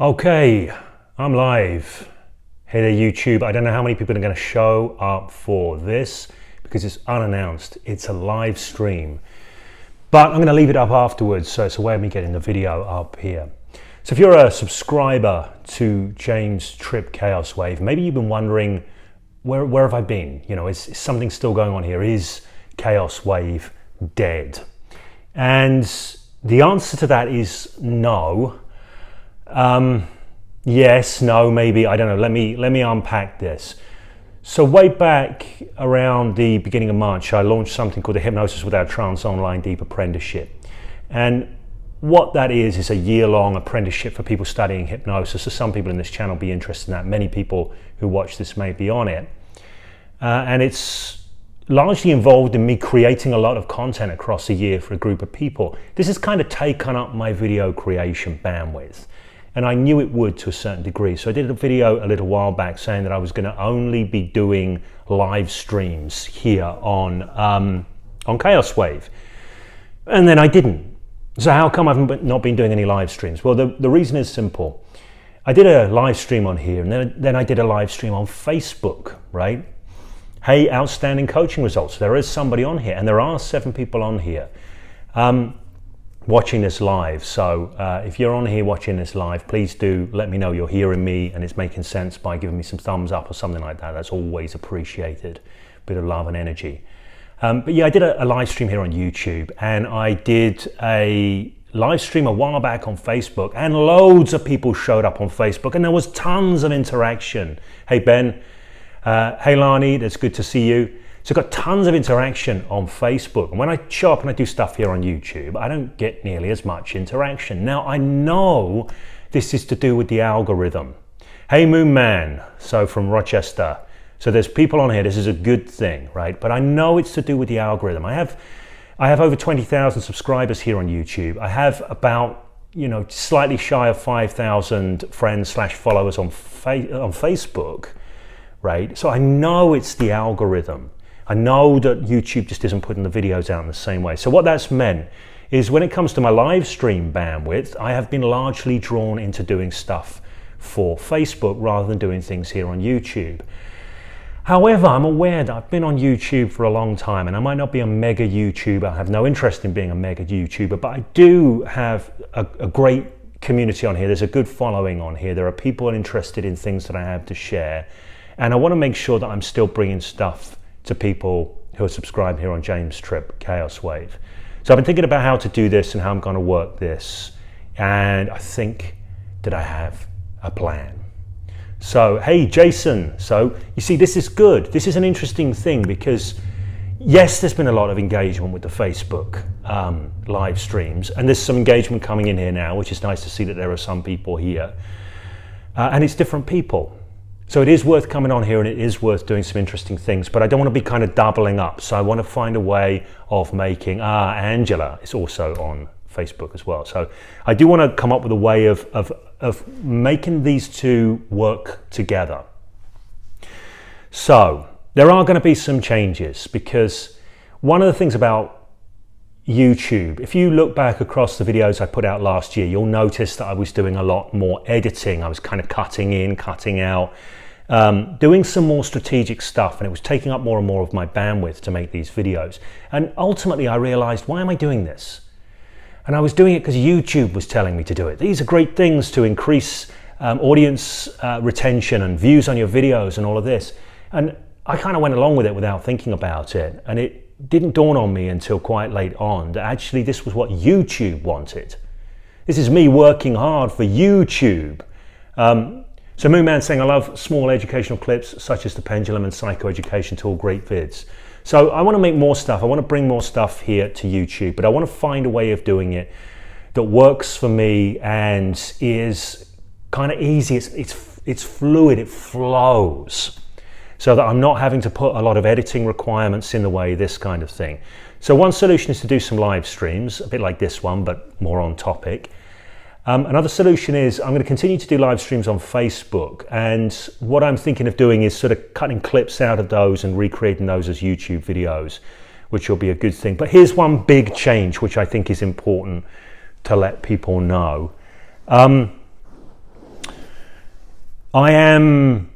Okay, I'm live. Hey there, YouTube. I don't know how many people are going to show up for this because it's unannounced. It's a live stream, but I'm going to leave it up afterwards, so it's a way of me getting the video up here. So if you're a subscriber to James Tripp Chaos Wave, maybe you've been wondering, where have I been? You know, is something still going on here? Is Chaos Wave dead? And the answer to that is no. Yes, no, maybe, I don't know. Let me unpack this. So way back around the beginning of March, I launched something called the Hypnosis without Trance online deep apprenticeship. And what that is a year-long apprenticeship for people studying hypnosis. So some people in this channel be interested in that. Many people who watch this may be on it. And it's largely involved in me creating a lot of content across a year for a group of people. This has kind of taken up my video creation bandwidth. And I knew it would to a certain degree. So I did a video a little while back saying that I was going to only be doing live streams here on Chaos Wave. And then I didn't. So how come I've not been doing any live streams? Well, the reason is simple. I did a live stream on here, and then I did a live stream on Facebook, right? Hey, outstanding coaching results. There is somebody on here, and there are 7 people on here. Watching this live. So if you're on here watching this live, please do let me know you're hearing me and it's making sense by giving me some thumbs up or something like that. That's always appreciated. Bit of love and energy. But yeah, I did a live stream here on YouTube, and I did a live stream a while back on Facebook, and loads of people showed up on Facebook, and there was tons of interaction. Hey Ben, hey Lani, it's good to see you. So I've got tons of interaction on Facebook. And when I show up and I do stuff here on YouTube, I don't get nearly as much interaction. Now, I know this is to do with the algorithm. Hey, Moon Man, so from Rochester. So there's people on here, this is a good thing, right? But I know it's to do with the algorithm. I have over 20,000 subscribers here on YouTube. I have about, slightly shy of 5,000 friends/followers on Facebook, right? So I know it's the algorithm. I know that YouTube just isn't putting the videos out in the same way. So what that's meant is when it comes to my live stream bandwidth, I have been largely drawn into doing stuff for Facebook rather than doing things here on YouTube. However, I'm aware that I've been on YouTube for a long time, and I might not be a mega YouTuber. I have no interest in being a mega YouTuber, but I do have a great community on here. There's a good following on here. There are people interested in things that I have to share. And I want to make sure that I'm still bringing stuff to people who are subscribed here on James Tripp Chaos Wave. So I've been thinking about how to do this and how I'm going to work this, and I think that I have a plan. So hey Jason, so you see this is good. This is an interesting thing because yes, there's been a lot of engagement with the Facebook live streams, and there's some engagement coming in here now, which is nice to see that there are some people here, and it's different people. So it is worth coming on here, and it is worth doing some interesting things, but I don't want to be kind of doubling up. So I want to find a way of making, Angela is also on Facebook as well. So I do want to come up with a way of making these two work together. So there are going to be some changes, because one of the things about YouTube, if you look back across the videos I put out last year, you'll notice that I was doing a lot more editing. I was kind of cutting in, cutting out, doing some more strategic stuff, and it was taking up more and more of my bandwidth to make these videos. And ultimately I realized, why am I doing this? And I was doing it because YouTube was telling me to do it. These are great things to increase audience retention and views on your videos and all of this. And I kind of went along with it without thinking about it. And it didn't dawn on me until quite late on that actually this was what YouTube wanted. This is me working hard for YouTube. So Moon Man saying, I love small educational clips such as the pendulum and psychoeducation tool, great vids. So I want to make more stuff. I want to bring more stuff here to YouTube, but I want to find a way of doing it that works for me and is kind of easy. It's fluid, it flows, so that I'm not having to put a lot of editing requirements in the way, this kind of thing. So one solution is to do some live streams, a bit like this one, but more on topic. Another solution is I'm going to continue to do live streams on Facebook, and what I'm thinking of doing is sort of cutting clips out of those and recreating those as YouTube videos, which will be a good thing. But here's one big change which I think is important to let people know. I am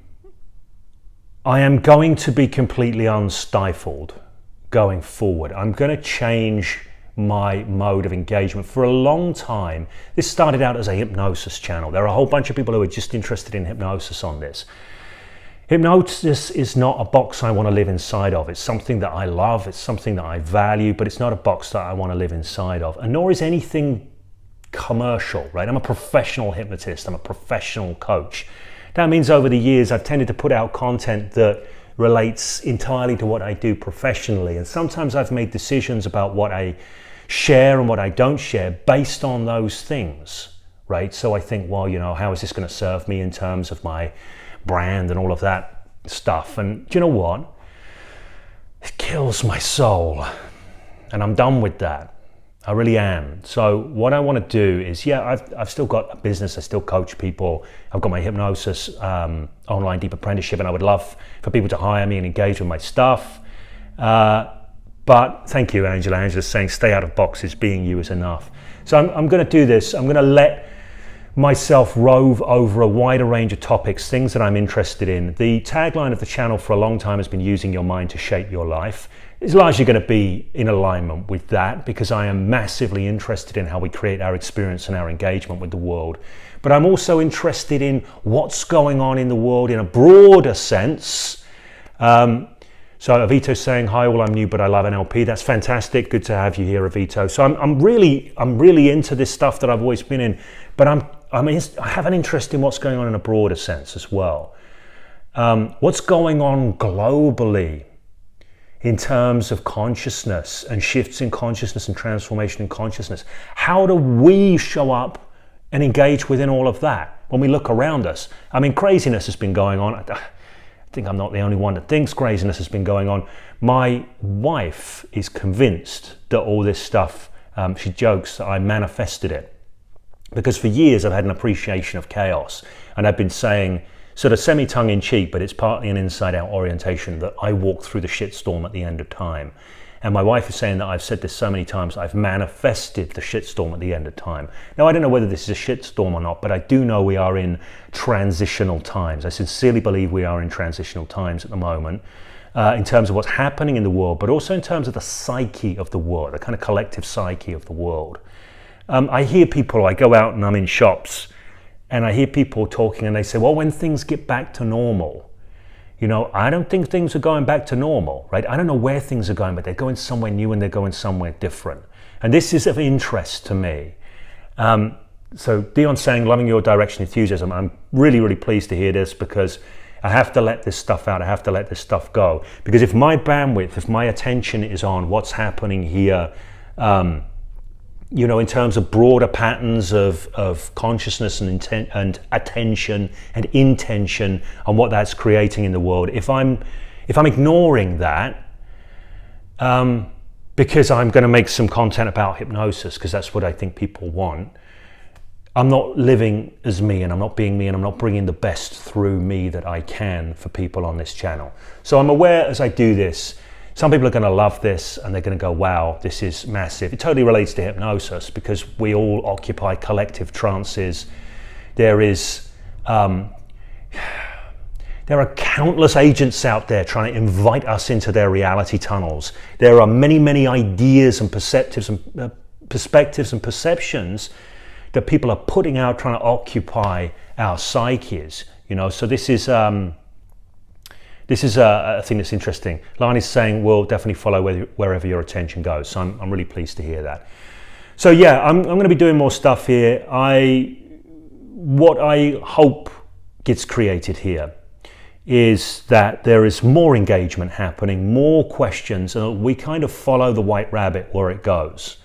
going to be completely unstifled going forward. I'm going to change my mode of engagement. For a long time, this started out as a hypnosis channel. There are a whole bunch of people who are just interested in hypnosis on this. Hypnosis is not a box I want to live inside of. It's something that I love, it's something that I value, but it's not a box that I want to live inside of. And nor is anything commercial, right? I'm a professional hypnotist, I'm a professional coach. That means over the years I've tended to put out content that relates entirely to what I do professionally. And sometimes I've made decisions about what I share and what I don't share based on those things, right? So I think, well, you know, how is this going to serve me in terms of my brand and all of that stuff? And do you know what? It kills my soul. And I'm done with that. I really am. So what I want to do is, yeah, I've still got a business. I still coach people. I've got my hypnosis online deep apprenticeship, and I would love for people to hire me and engage with my stuff. But thank you, Angela. Angela's saying stay out of boxes. Being you is enough. So I'm going to do this. I'm going to let myself rove over a wider range of topics, things that I'm interested in. The tagline of the channel for a long time has been using your mind to shape your life. It's largely going to be in alignment with that because I am massively interested in how we create our experience and our engagement with the world. But I'm also interested in what's going on in the world in a broader sense. So Avito's saying, hi, well, I'm new, but I love NLP. That's fantastic. Good to have you here, Avito. So I'm really into this stuff that I've always been in, but I have an interest in what's going on in a broader sense as well. What's going on globally in terms of consciousness and shifts in consciousness and transformation in consciousness? How do we show up and engage within all of that when we look around us? I mean, craziness has been going on. I think I'm not the only one that thinks craziness has been going on. My wife is convinced that all this stuff, she jokes that I manifested it. Because for years I've had an appreciation of chaos, and I've been saying, sort of semi-tongue-in-cheek, but it's partly an inside-out orientation, that I walk through the shitstorm at the end of time. And my wife is saying that I've said this so many times, I've manifested the shitstorm at the end of time. Now, I don't know whether this is a shitstorm or not, but I do know we are in transitional times. I sincerely believe we are in transitional times at the moment, in terms of what's happening in the world, but also in terms of the psyche of the world, the kind of collective psyche of the world. I hear people, I go out and I'm in shops, and I hear people talking and they say, well, when things get back to normal, you know, I don't think things are going back to normal, right? I don't know where things are going, but they're going somewhere new and they're going somewhere different. And this is of interest to me. So Dion's saying, loving your direction, enthusiasm. I'm really, really pleased to hear this because I have to let this stuff out. I have to let this stuff go. Because if my bandwidth, if my attention is on what's happening here, you know, in terms of broader patterns of consciousness and intent and attention and intention on what that's creating in the world, if I'm ignoring that because I'm going to make some content about hypnosis because that's what I think people want, I'm not living as me, and I'm not being me, and I'm not bringing the best through me that I can for people on this channel. So I'm aware as I do this, some people are going to love this and they're going to go, wow, this is massive. It totally relates to hypnosis because we all occupy collective trances. There are countless agents out there trying to invite us into their reality tunnels. There are many, many ideas and perspectives and perceptions that people are putting out, trying to occupy our psyches. You know, so this is a thing that's interesting. Lani's saying we'll definitely follow wherever your attention goes. So I'm really pleased to hear that. So yeah, I'm going to be doing more stuff here. What I hope gets created here is that there is more engagement happening, more questions, and we kind of follow the white rabbit where it goes.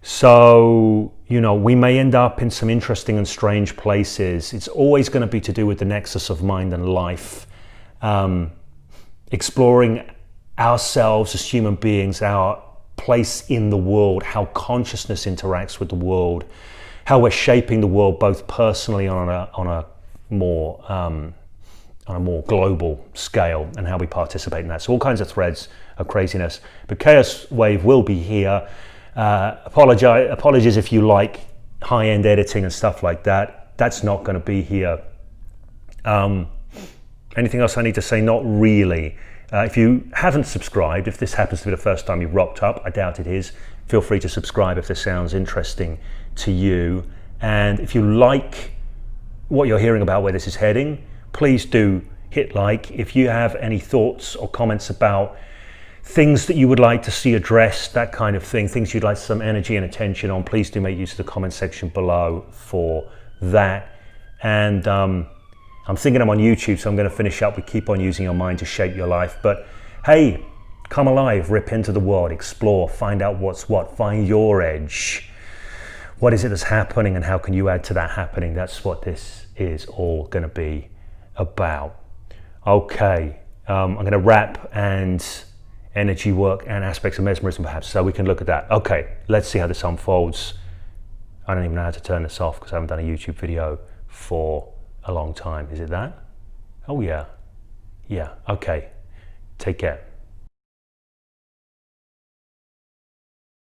So, you know, we may end up in some interesting and strange places. It's always going to be to do with the nexus of mind and life. Exploring ourselves as human beings, our place in the world, how consciousness interacts with the world, how we're shaping the world both personally on a more global scale, and how we participate in that. So all kinds of threads of craziness. But Chaos Wave will be here. Apologies if you like high-end editing and stuff like that. That's not going to be here. Anything else I need to say? Not really. If you haven't subscribed, if this happens to be the first time you've rocked up, I doubt it is, feel free to subscribe if this sounds interesting to you. And if you like what you're hearing about where this is heading, please do hit like. If you have any thoughts or comments about things that you would like to see addressed, that kind of thing, things you'd like some energy and attention on, please do make use of the comment section below for that. And I'm thinking I'm on YouTube, so I'm going to finish up with Keep On Using Your Mind to Shape Your Life. But hey, come alive, rip into the world, explore, find out what's what, find your edge. What is it that's happening and how can you add to that happening? That's what this is all going to be about. Okay, I'm going to wrap and energy work and aspects of mesmerism perhaps, so we can look at that. Okay, let's see how this unfolds. I don't even know how to turn this off because I haven't done a YouTube video for a long time. Is it that? Oh yeah. Yeah, okay. Take care.